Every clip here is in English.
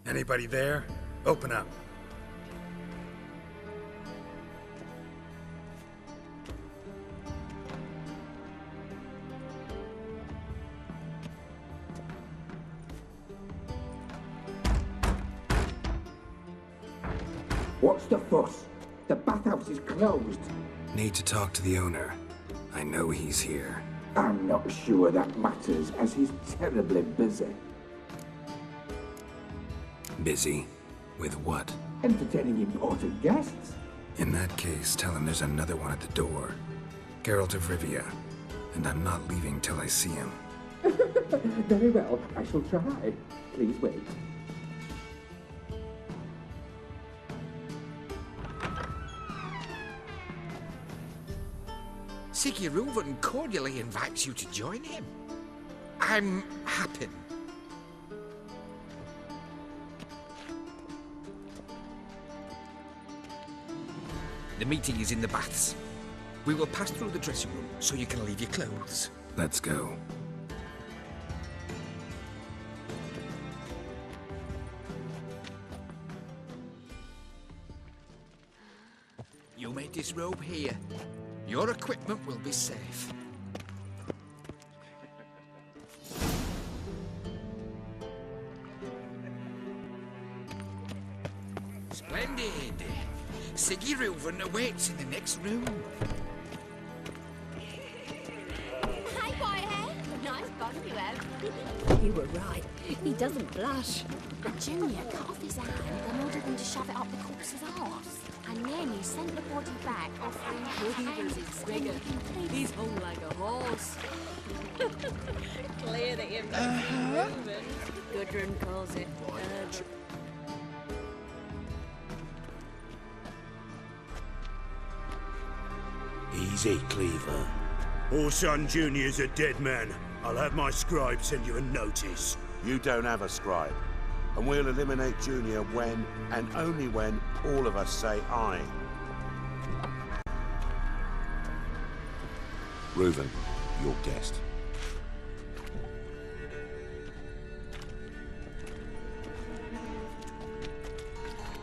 Anybody there? Open up. What's the fuss? The bathhouse is closed. Need to talk to the owner. I know he's here. I'm not sure that matters, as he's terribly busy. Busy? With what? Entertaining important guests. In that case, tell him there's another one at the door. Geralt of Rivia. And I'm not leaving till I see him. Very well, I shall try. Please wait. Sigurd cordially invites you to join him. I'm happy. The meeting is in the baths. We will pass through the dressing room so you can leave your clothes. Let's go. You may disrobe here. Your equipment will be safe. Splendid. Sigurd awaits in the next room. Hi, Whitehair. Nice bun you have. You were right. He doesn't blush. Junior cut off his hand and ordered him to shove it up the corpse's arse. And then he sent the body back offering Reaver's his figure. He's hung like a horse. Clear the image. Gudrun calls it urge. Easy, Cleaver. Orson Jr.'s a dead man. I'll have my scribe send you a notice. You don't have a scribe. And we'll eliminate Junior when, and only when, all of us say aye. Reuven, your guest.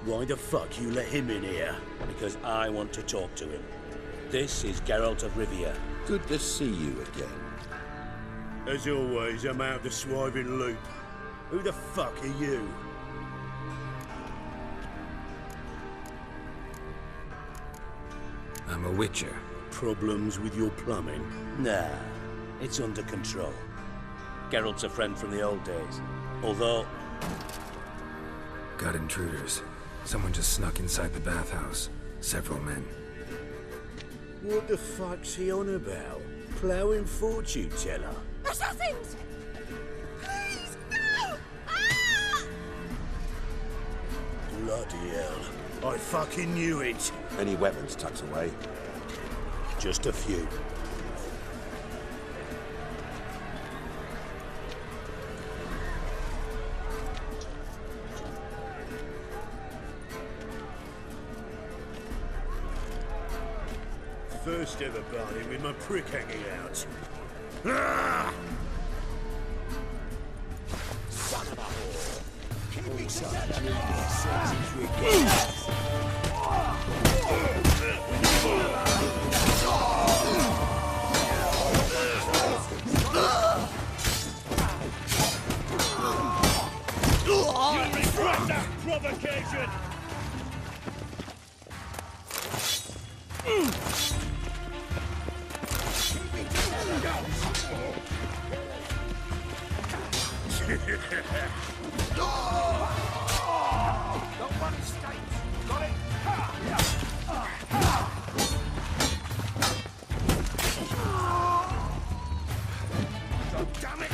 Why the fuck you let him in here? Because I want to talk to him. This is Geralt of Rivia. Good to see you again. As always, I'm out of the swiving loop. Who the fuck are you? I'm a witcher. Problems with your plumbing? Nah, it's under control. Geralt's a friend from the old days. Although... Got intruders. Someone just snuck inside the bathhouse. Several men. What the fuck's he on about? Ploughing fortune teller? Assassins! Please, no! Ah! Bloody hell. I fucking knew it. Any weapons tucked away? Just a few. First ever party with my prick hanging out. Ah! Son of a whore. Keeping such You'll regret that provocation! Don't want states. Got it? Damn it!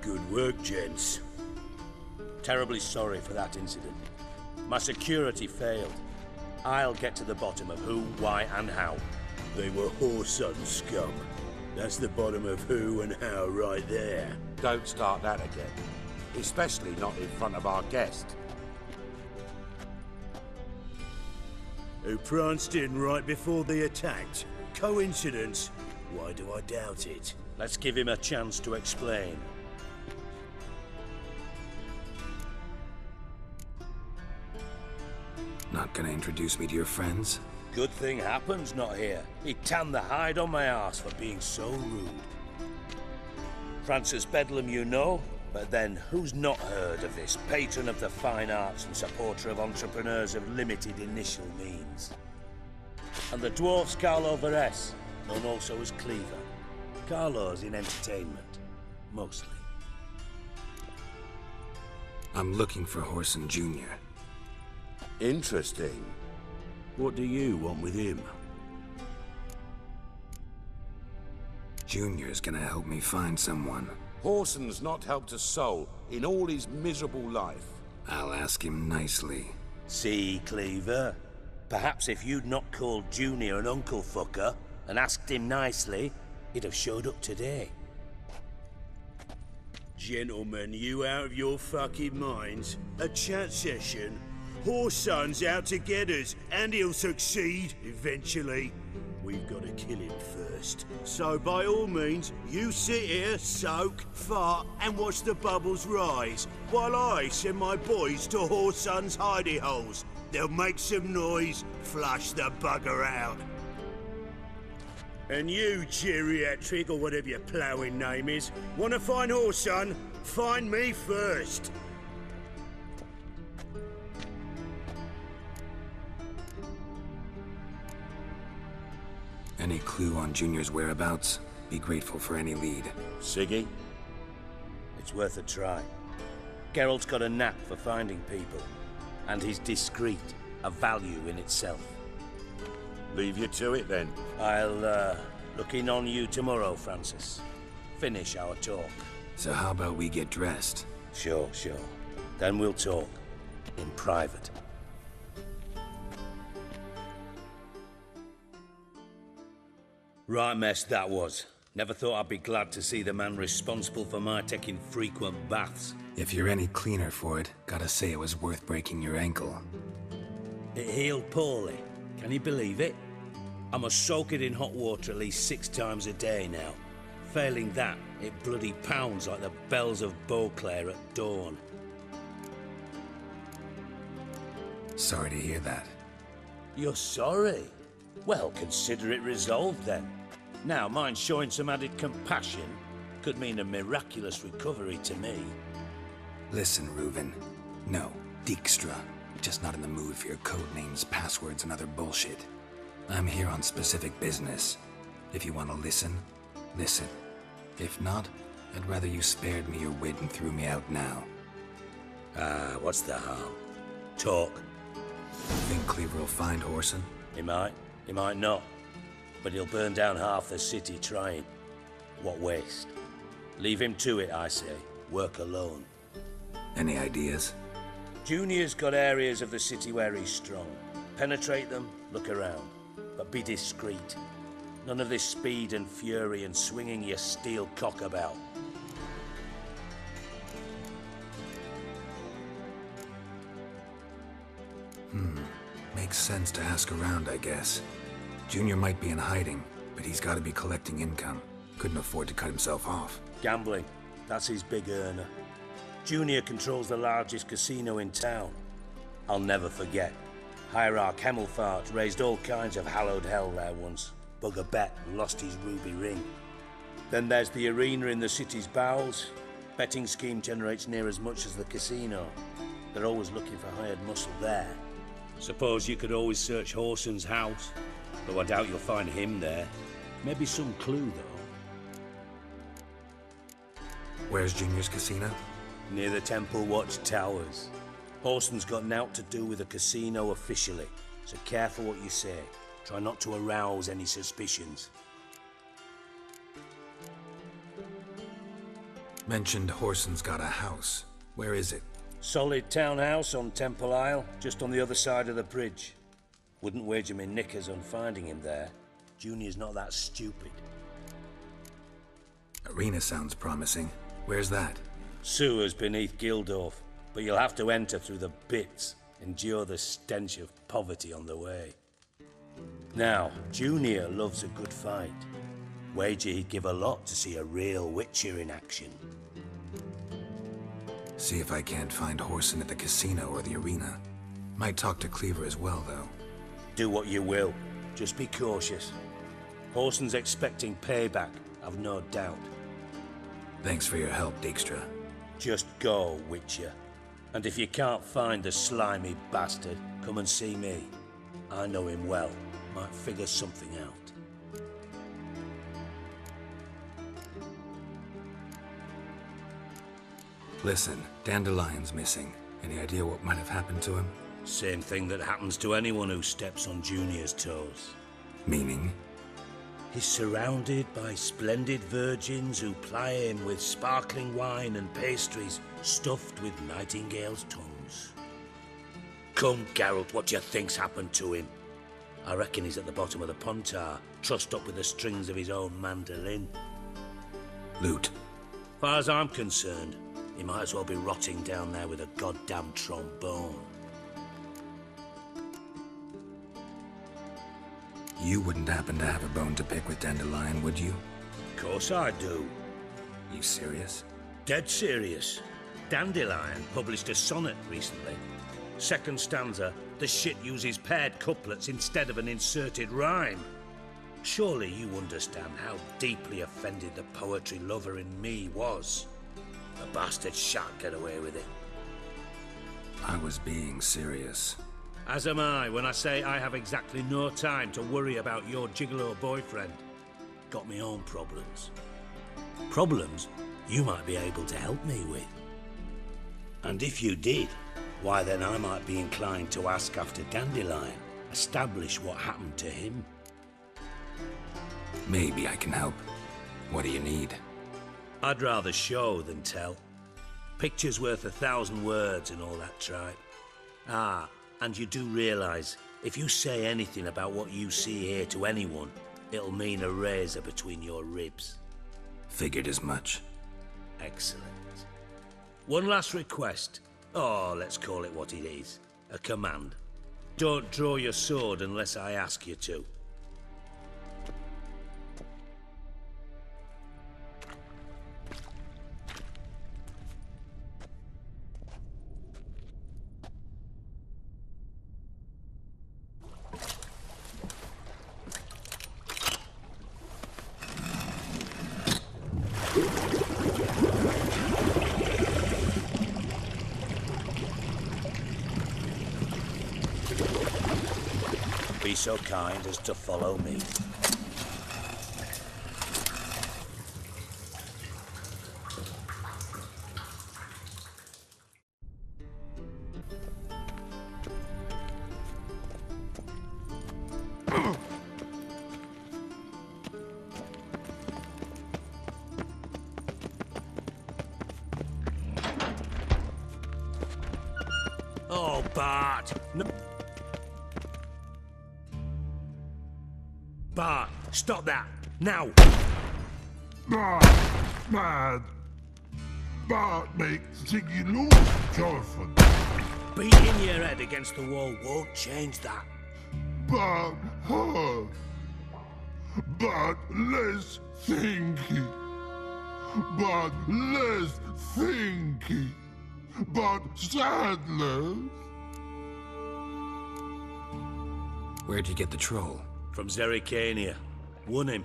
Good work, gents. Terribly sorry for that incident. My security failed. I'll get to the bottom of who, why, and how. They were whoreson scum. That's the bottom of who and how right there. Don't start that again. Especially not in front of our guest. who pranced in right before they attacked. Coincidence? Why do I doubt it? Let's give him a chance to explain. Not gonna introduce me to your friends? Good thing Happen's not here. He tanned the hide on my arse for being so rude. Francis Bedlam you know, but then who's not heard of this patron of the fine arts and supporter of entrepreneurs of limited initial means? And the dwarf's Carlo Vares, known also as Cleaver. Carlo's in entertainment, mostly. I'm looking for Horson Jr. Interesting. What do you want with him? Junior's gonna help me find someone. Horson's not helped a soul in all his miserable life. I'll ask him nicely. See, Cleaver? Perhaps if you'd not called Junior an uncle fucker and asked him nicely, he'd have showed up today. Gentlemen, you out of your fucking minds? A chat session? Horson's out to get us, and he'll succeed, eventually. We've got to kill him first. So by all means, you sit here, soak, fart, and watch the bubbles rise, while I send my boys to Horson's hidey holes. They'll make some noise, flush the bugger out. And you, geriatric, or whatever your ploughing name is, want to find Horson? Find me first. Any clue on Junior's whereabouts? Be grateful for any lead. Siggy? It's worth a try. Geralt's got a knack for finding people, and he's discreet, a value in itself. Leave you to it then. I'll, look in on you tomorrow, Francis. Finish our talk. So how about we get dressed? Sure. Then we'll talk. In private. Right mess that was. Never thought I'd be glad to see the man responsible for my taking frequent baths. If you're any cleaner for it, gotta say it was worth breaking your ankle. It healed poorly. Can you believe it? I must soak it in hot water at least 6 times a day now. Failing that, it bloody pounds like the bells of Beauclair at dawn. Sorry to hear that. You're sorry? Well, consider it resolved then. Now, mind showing some added compassion could mean a miraculous recovery to me. Listen, Reuven. No, Dijkstra. Just not in the mood for your code names, passwords, and other bullshit. I'm here on specific business. If you want to listen, listen. If not, I'd rather you spared me your wit and threw me out now. What's the harm? Talk. Think Cleaver will find Horson? He might not. But he'll burn down half the city trying. What waste? Leave him to it, I say. Work alone. Any ideas? Junior's got areas of the city where he's strong. Penetrate them, look around. But be discreet. None of this speed and fury and swinging your steel cock about. Makes sense to ask around, I guess. Junior might be in hiding, but he's got to be collecting income. Couldn't afford to cut himself off. Gambling. That's his big earner. Junior controls the largest casino in town. I'll never forget. Hierarch Hemmelfart raised all kinds of hallowed hell there once. Bugger bet and lost his ruby ring. Then there's the arena in the city's bowels. Betting scheme generates near as much as the casino. They're always looking for hired muscle there. Suppose you could always search Horson's house, though I doubt you'll find him there. Maybe some clue, though. Where's Junior's casino? Near the Temple Watch Towers. Horson's got nought to do with the casino officially, so careful what you say. Try not to arouse any suspicions. Mentioned Horson's got a house. Where is it? Solid townhouse on Temple Isle, just on the other side of the bridge. Wouldn't wager me knickers on finding him there. Junior's not that stupid. Arena sounds promising. Where's that? Sewers beneath Gildorf, but you'll have to enter through the bits. Endure the stench of poverty on the way. Now, Junior loves a good fight. Wager he'd give a lot to see a real Witcher in action. See if I can't find Horson at the casino or the arena. Might talk to Cleaver as well, though. Do what you will. Just be cautious. Horson's expecting payback, I've no doubt. Thanks for your help, Dijkstra. Just go, Witcher. And if you can't find the slimy bastard, come and see me. I know him well. Might figure something out. Listen, Dandelion's missing. Any idea what might have happened to him? Same thing that happens to anyone who steps on Junior's toes. Meaning? He's surrounded by splendid virgins who ply him with sparkling wine and pastries stuffed with nightingales' tongues. Come, Geralt, what do you think's happened to him? I reckon he's at the bottom of the Pontar, trussed up with the strings of his own mandolin. Loot. Far as I'm concerned, he might as well be rotting down there with a goddamn trombone. You wouldn't happen to have a bone to pick with Dandelion, would you? Of course I do. You serious? Dead serious. Dandelion published a sonnet recently. Second stanza, the shit uses paired couplets instead of an inserted rhyme. Surely you understand how deeply offended the poetry lover in me was. The bastard shan't get away with it. I was being serious. As am I when I say I have exactly no time to worry about your gigolo boyfriend. Got me own problems. Problems you might be able to help me with. And if you did, why then I might be inclined to ask after Dandelion, establish what happened to him. Maybe I can help. What do you need? I'd rather show than tell. Picture's worth 1,000 words and all that tripe. Ah, and you do realise, if you say anything about what you see here to anyone, it'll mean a razor between your ribs. Figured as much. Excellent. One last request. Oh, let's call it what it is. A command. Don't draw your sword unless I ask you to. Be so kind as to follow me. Oh, Bart! No. Bart, stop that! Now! Bart, mad. Bart makes Ziggy lose, Jorfin. Beating your head against the wall won't change that. Bart hurt. Bart less thinky. Bart less thinky. Bart sadless. Where'd you get the troll? From Zerrikania. Won him.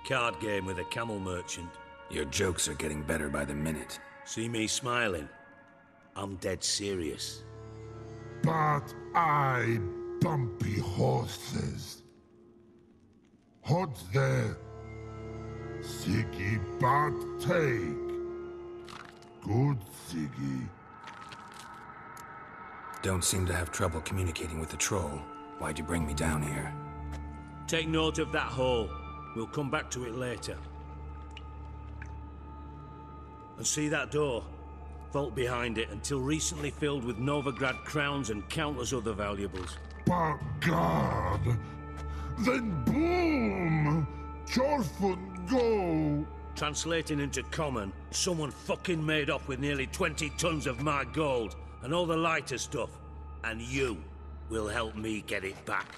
Card game with a camel merchant. Your jokes are getting better by the minute. See me smiling? I'm dead serious. But I bumpy horses. Hot there. Ziggy Bart take. Good Ziggy. Don't seem to have trouble communicating with the troll. Why'd you bring me down here? Take note of that hole. We'll come back to it later. And see that door? Vault behind it, until recently filled with Novigrad crowns and countless other valuables. But God! Then boom! Jorfin go! Translating into common, someone fucking made off with nearly 20 tons of my gold and all the lighter stuff. And you will help me get it back.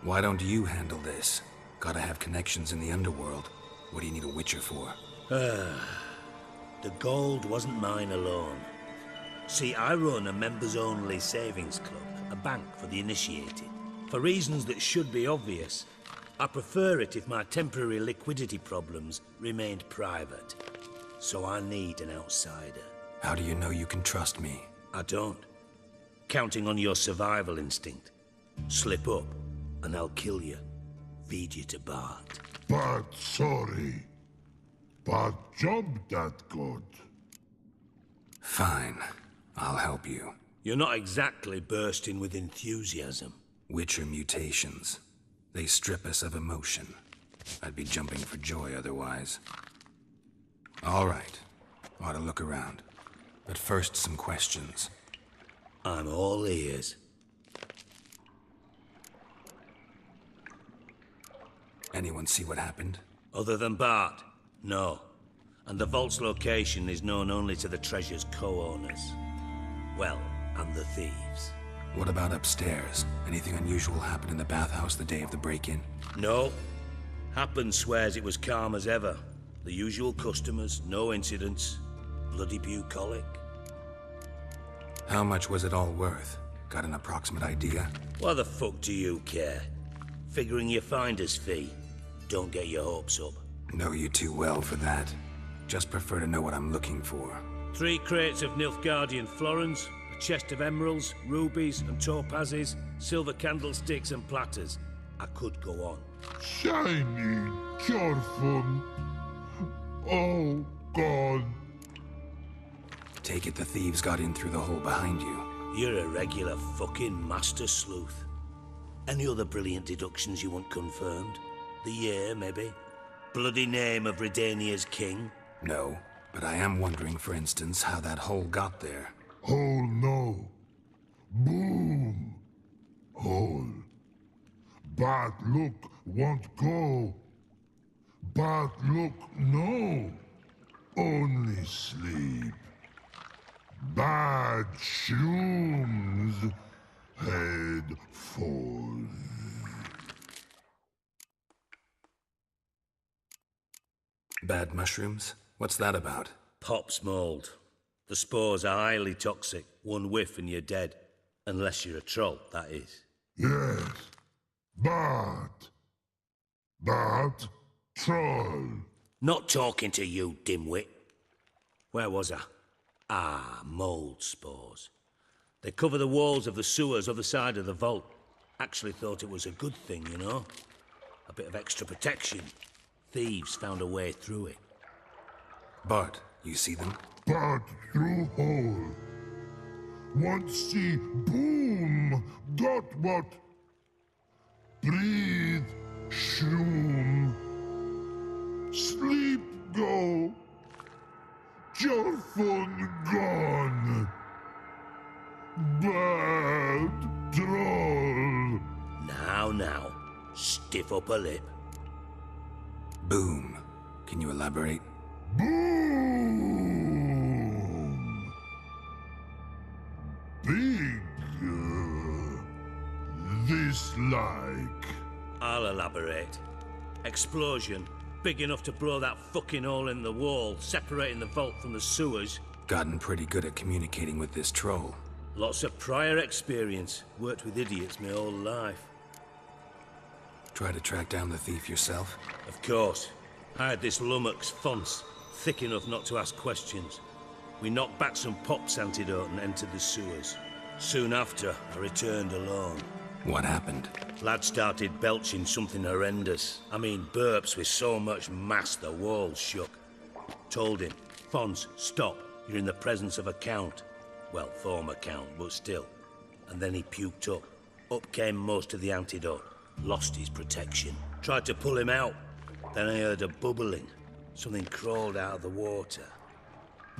Why don't you handle this? Gotta have connections in the underworld. What do you need a Witcher for? The gold wasn't mine alone. See, I run a members-only savings club, a bank for the initiated. For reasons that should be obvious, I prefer it if my temporary liquidity problems remained private. So I need an outsider. How do you know you can trust me? I don't. Counting on your survival instinct. Slip up, and I'll kill you. Feed you to Bart. But sorry. But job that good. Fine. I'll help you. You're not exactly bursting with enthusiasm. Witcher mutations. They strip us of emotion. I'd be jumping for joy otherwise. All right. Ought to look around. But first, some questions. I'm all ears. Anyone see what happened? Other than Bart? No. And the vault's location is known only to the treasure's co-owners. Well, and the thieves. What about upstairs? Anything unusual happen in the bathhouse the day of the break-in? No. Happen swears it was calm as ever. The usual customers, no incidents. Bloody bucolic. How much was it all worth? Got an approximate idea? Why the fuck do you care? Figuring your finder's fee. Don't get your hopes up. Know you too well for that. Just prefer to know what I'm looking for. 3 crates of Nilfgaardian florins, a chest of emeralds, rubies and topazes, silver candlesticks and platters. I could go on. Shiny, careful. Oh, God. Take it the thieves got in through the hole behind you. You're a regular fucking master sleuth. Any other brilliant deductions you want confirmed? The year, maybe? Bloody name of Redania's king? No, but I am wondering, for instance, how that hole got there. Hole no. Boom. Hole. Bad look won't go. Bad look no. Only sleep. Bad shrooms. Head falls. Bad mushrooms? What's that about? Pop's mold. The spores are highly toxic. One whiff and you're dead. Unless you're a troll, that is. Yes. But troll. Not talking to you, dimwit. Where was I? Ah, mold spores. They cover the walls of the sewers other side of the vault. Actually thought it was a good thing, you know? A bit of extra protection. Thieves found a way through it. Bart, you see them? But through hole. Once see boom. Got what? Breathe. Shroom. Sleep go. Jorfun gone. Bad troll. Now. Stiff upper lip. Boom. Can you elaborate? Boom. Big. This like. I'll elaborate. Explosion. Big enough to blow that fucking hole in the wall, separating the vault from the sewers. Gotten pretty good at communicating with this troll. Lots of prior experience. Worked with idiots my whole life. Try to track down the thief yourself? Of course. I had this lummox, Fons, thick enough not to ask questions. We knocked back some Pop's antidote and entered the sewers. Soon after, I returned alone. What happened? Lad started belching something horrendous. I mean, burps with so much mass the walls shook. Told him, Fons, stop. You're in the presence of a count. Well, former count, but still. And then he puked up. Up came most of the antidote. Lost his protection. Tried to pull him out. Then I heard a bubbling. Something crawled out of the water.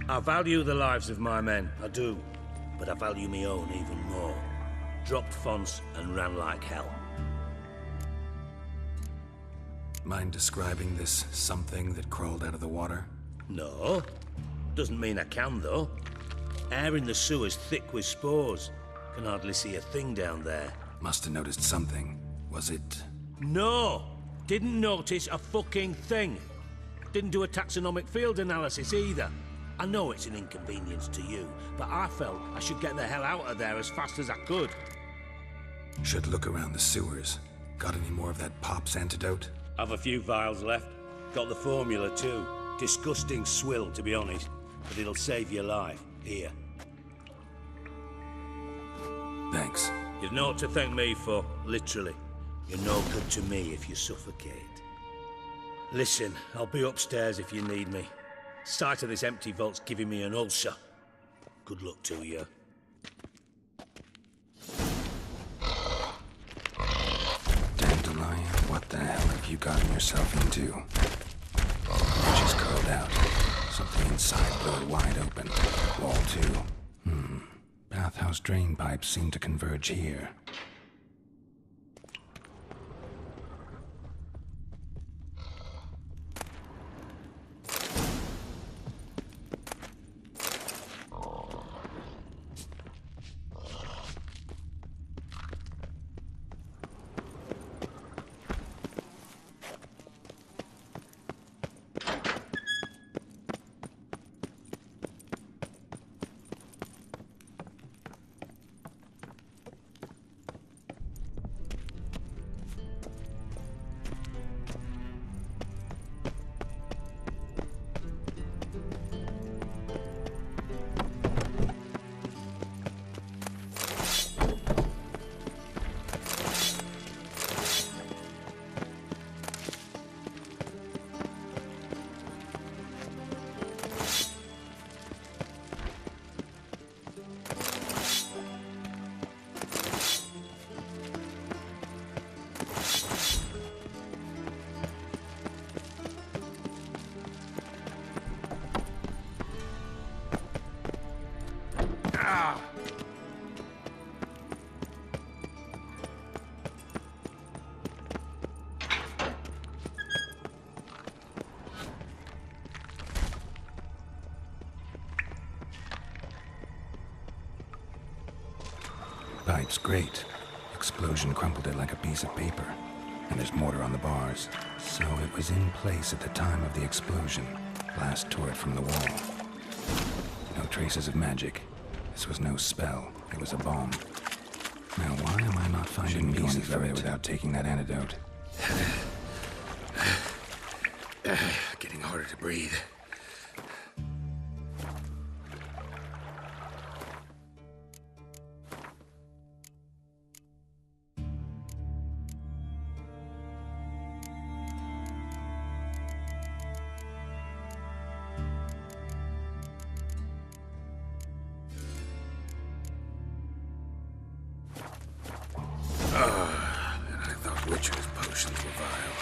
I value the lives of my men, I do. But I value my own even more. Dropped Fons and ran like hell. Mind describing this something that crawled out of the water? No. Doesn't mean I can, though. Air in the sewer's thick with spores. Can hardly see a thing down there. Must have noticed something. Was it... No! Didn't notice a fucking thing. Didn't do a taxonomic field analysis either. I know it's an inconvenience to you, but I felt I should get the hell out of there as fast as I could. Should look around the sewers. Got any more of that Pop's antidote? I've a few vials left. Got the formula too. Disgusting swill, to be honest. But it'll save your life. Here. Thanks. You've naught to thank me for, literally. You're no good to me if you suffocate. Listen, I'll be upstairs if you need me. Sight of this empty vault's giving me an ulcer. Good luck to you. Dandelion, what the hell have you gotten yourself into? Edges curled out. Something inside blew wide open. Wall too. Bathhouse drain pipes seem to converge here. Pipe's great. Explosion crumpled it like a piece of paper. And there's mortar on the bars. So it was in place at the time of the explosion. Blast tore it from the wall. No traces of magic. This was no spell. It was a bomb. Now why am I not finding pieces of it without taking that antidote? Getting harder to breathe. I thought Witcher's potions were vile.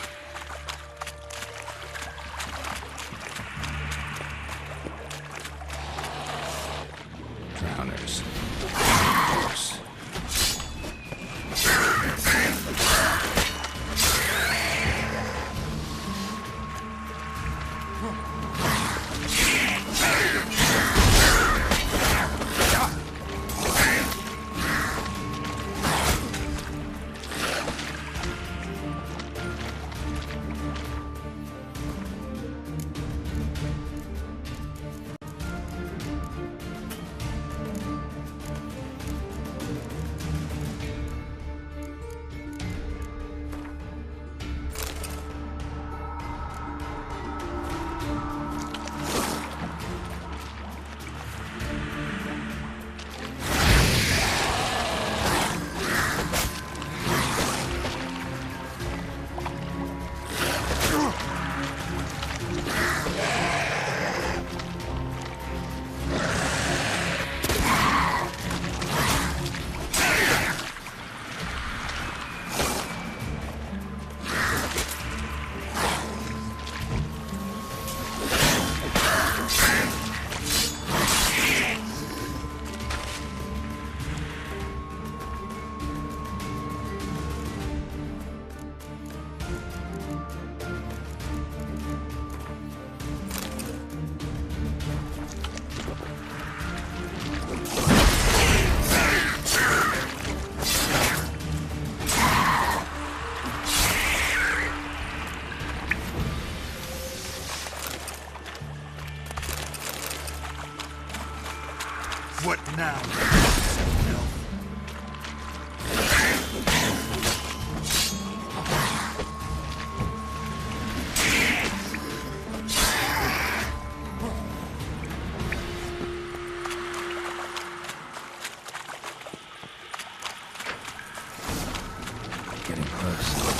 getting close.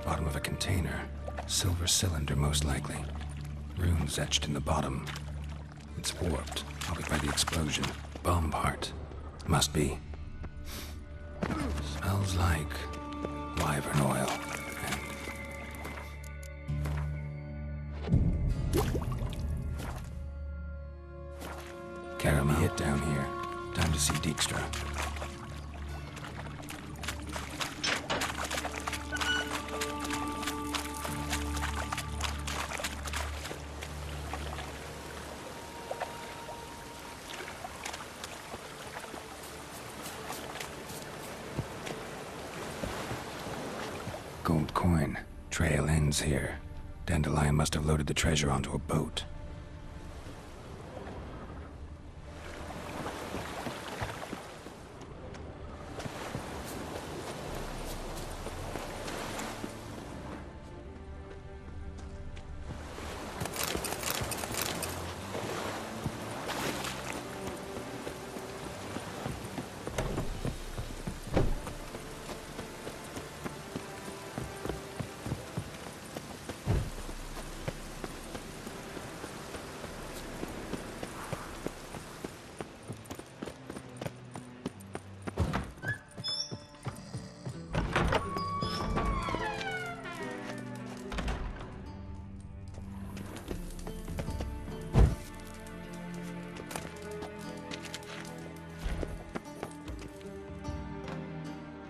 Bottom of a container. Silver cylinder, most likely. Runes etched in the bottom. It's warped, probably by the explosion. Bomb part. Must be. Smells like wyvern oil. Caramel hit down here. Time to see Dijkstra. Gold coin. Trail ends here. Dandelion must have loaded the treasure onto a boat.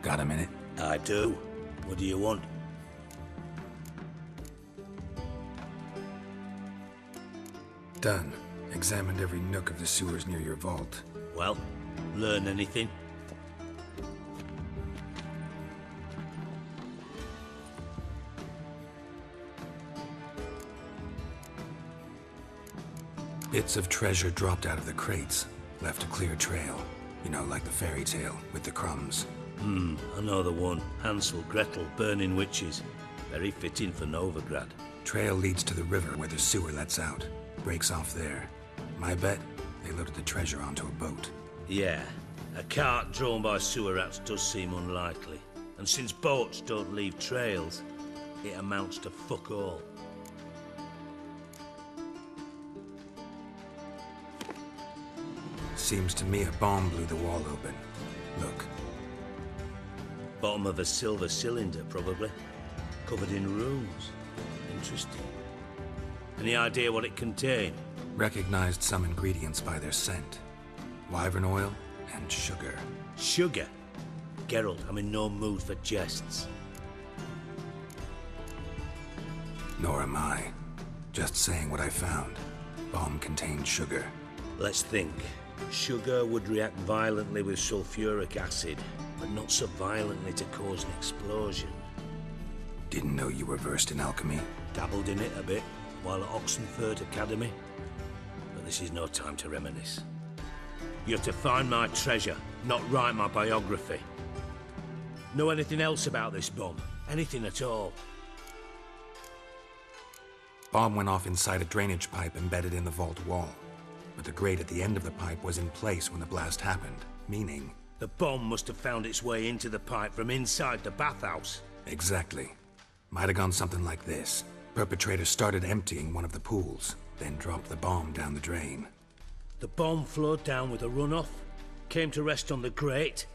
Got a minute? I do. What do you want? Done. Examined every nook of the sewers near your vault. Well, learn anything? Bits of treasure dropped out of the crates. Left a clear trail. You know, like the fairy tale with the crumbs. I know the one. Hansel, Gretel, burning witches. Very fitting for Novigrad. Trail leads to the river where the sewer lets out. Breaks off there. My bet, they loaded the treasure onto a boat. Yeah, a cart drawn by sewer rats does seem unlikely. And since boats don't leave trails, it amounts to fuck all. Seems to me a bomb blew the wall open. Look. Bottom of a silver cylinder, probably. Covered in runes. Interesting. Any idea what it contained? Recognized some ingredients by their scent. Wyvern oil and sugar. Sugar? Geralt, I'm in no mood for jests. Nor am I. Just saying what I found. Bomb contained sugar. Let's think. Sugar would react violently with sulfuric acid, but not so violently to cause an explosion. Didn't know you were versed in alchemy. Dabbled in it a bit while at Oxenford Academy. But this is no time to reminisce. You're to find my treasure, not write my biography. Know anything else about this bomb? Anything at all? Bomb went off inside a drainage pipe embedded in the vault wall. but the grate at the end of the pipe was in place when the blast happened, meaning... The bomb must have found its way into the pipe from inside the bathhouse. Exactly. Might have gone something like this. Perpetrator started emptying one of the pools, then dropped the bomb down the drain. The bomb flowed down with a runoff, came to rest on the grate,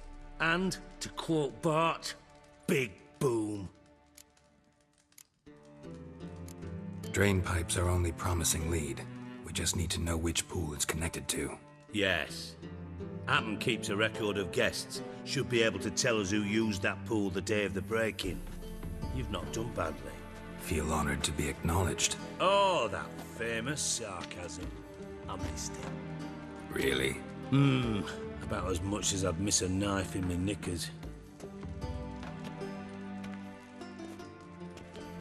and, to quote Bart, big boom. Drain pipes are only promising lead. We just need to know which pool it's connected to. Yes. Appen keeps a record of guests. Should be able to tell us who used that pool the day of the break-in. You've not done badly. Feel honored to be acknowledged. Oh, that famous sarcasm. I missed it. Really? About as much as I'd miss a knife in my knickers.